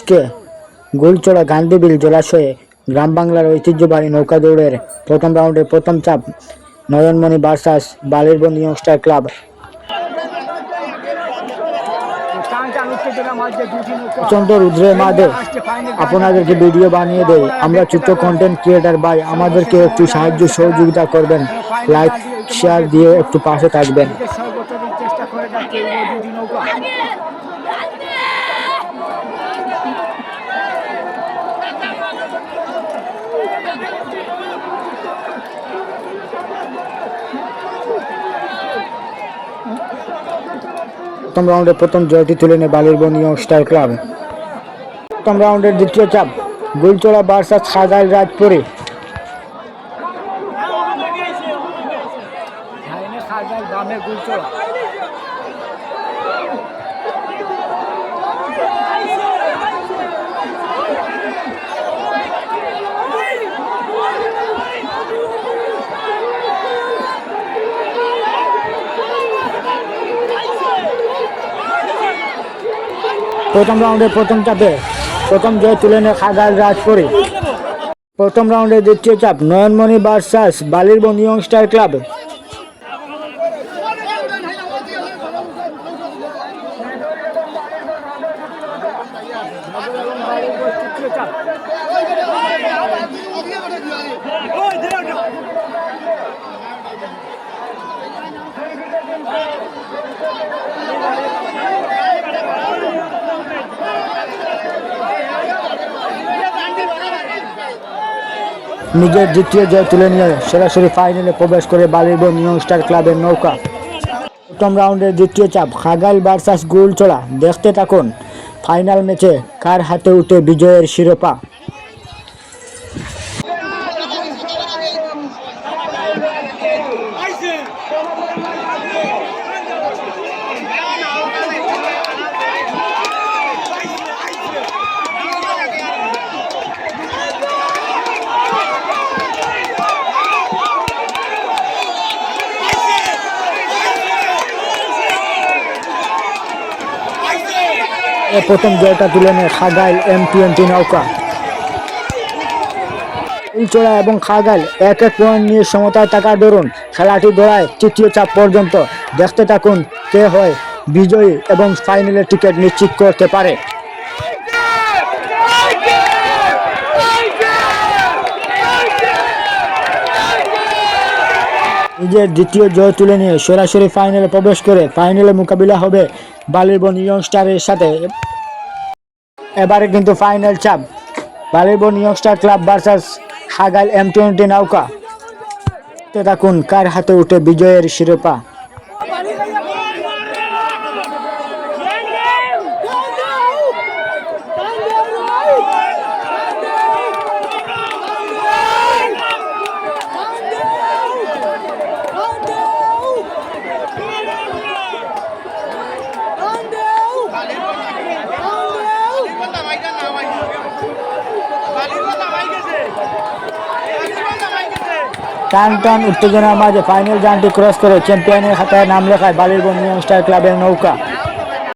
আজকে গোলচড়া গান্ধীবিল জলাশয়ে গ্রাম বাংলার ঐতিহ্যবাহী নৌকা দৌড়ের প্রথম রাউন্ডের প্রথম চাপ নয়নমণি ভার্সাস বালিরবন্ধ ইয়ংস্টার ক্লাব। প্রচন্ড রুদ্রের মাঝে আপনাদেরকে ভিডিও বানিয়ে দেয় আমরা ছোট্ট কন্টেন্ট ক্রিয়েটার ভাই, আমাদেরকে একটু সাহায্য সহযোগিতা করবেন, লাইক শেয়ার দিয়ে একটু পাশে থাকবেন। প্রথম রাউন্ডে প্রথম জয়টি তুলে নেয় বালিরবন্ধ ইয়ংস্টার ক্লাব। প্রথম রাউন্ডের দ্বিতীয় চাপ গোলচড়া ভার্সাস খাগাইল রাজপুরি। প্রথম রাউন্ডের প্রথম চাপে প্রথম জয় তুলে নেয় খাগাইল রাজপুরি। প্রথম রাউন্ডের দ্বিতীয় চাপ নয়নমণি ভার্সাস বালিরবন্ধ ইয়ংস্টার ক্লাব। নিজের দ্বিতীয় জয় তুলে নিয়ে সরাসরি ফাইনালে প্রবেশ করে বালিরবন্ধ ইয়ংস্টার ক্লাবের নৌকা। প্রথম রাউন্ডের দ্বিতীয় চাপ খাগাইল ভার্সাস গোলচড়া। দেখতে থাকুন ফাইনাল ম্যাচে কার হাতে উঠে বিজয়ের শিরোপা। প্রথম জয়টা তুলে নেয় খাগাইল M20 নৌকা। গোলচড়া এবং খাগাইল এক এক পয়েন্ট নিয়ে সমতায় থাকার দরুন খেলাটি গড়ায় তৃতীয় চাপ পর্যন্ত। দেখতে থাকুন কে হয় বিজয়ী এবং ফাইনালের টিকিট নিশ্চিত করতে পারে। নিজের দ্বিতীয় জয় তুলে নিয়ে সরাসরি ফাইনালে প্রবেশ করে ফাইনালে মোকাবিলা হবে বালিরবন্ধ ইয়ংস্টারের সাথে। এবারে কিন্তু ফাইনাল চাপ Balirbandh youngster club versus Khagail M20 নৌকা। দেখুন কার হাতে উঠে বিজয়ের শিরোপা। টান টান উত্তেজনার মাঝে ফাইনাল জানটি ক্রস করে চ্যাম্পিয়নের খাতায় নাম লেখায় বালিরবন্ধ ইয়ংস্টার ক্লাবের নৌকা।